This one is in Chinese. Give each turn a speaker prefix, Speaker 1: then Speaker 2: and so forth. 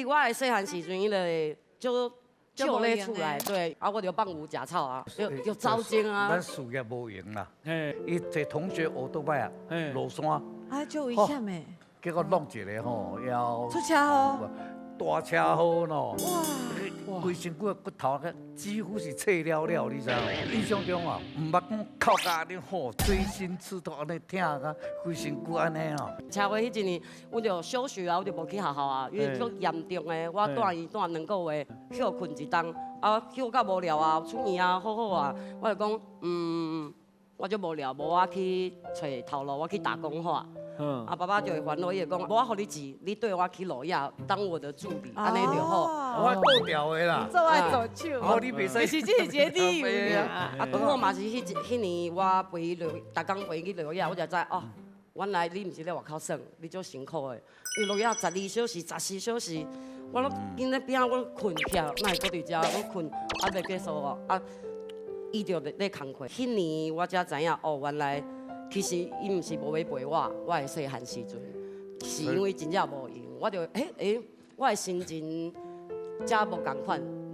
Speaker 1: 以我的细汉时阵，伊就无咧厝内，对，啊，我就放牛食草啊，就走精啊。
Speaker 2: 咱事业无用啦，伊一同学学倒摆啊，落山，
Speaker 3: 啊，就危险诶，
Speaker 2: 结果弄一个吼，要
Speaker 3: 出车祸，
Speaker 2: 大车祸喏，
Speaker 3: 哇，
Speaker 2: 规身躯的骨头个几乎是碎了了，你知影无？印象中啊，毋捌讲靠甲你吼，锥心刺痛安尼疼甲规身躯安尼哦。
Speaker 1: 车祸迄一年，我就小学啊，我就无去学校啊，因为足严重诶，我带伊带2个月，去互困一冬，啊，去到无聊啊，出院啊，好啊，我就讲，我就无聊，无我去找头路，我去打工好。啊，爸爸就会烦恼，伊就讲，无我互你钱，你对我去罗亚当我的助理，安尼就好。
Speaker 2: 我倒掉的啦，
Speaker 3: 做爱走手，
Speaker 2: 哦，你袂使，
Speaker 3: 是这是一个理由
Speaker 1: 啊，不过嘛是迄年我陪伊逐工陪伊去罗亚，我才知哦，原来你毋是咧外口耍，你足辛苦的。伊罗亚12小时、14小时，我拢今仔边我困起，哪会搁伫遮？我困，还袂结束哦。啊，伊就咧工课。迄年我才知影哦，原来。其实伊毋是无要陪我的细汉时阵，是因为真正无用，我就我的心情才无共款。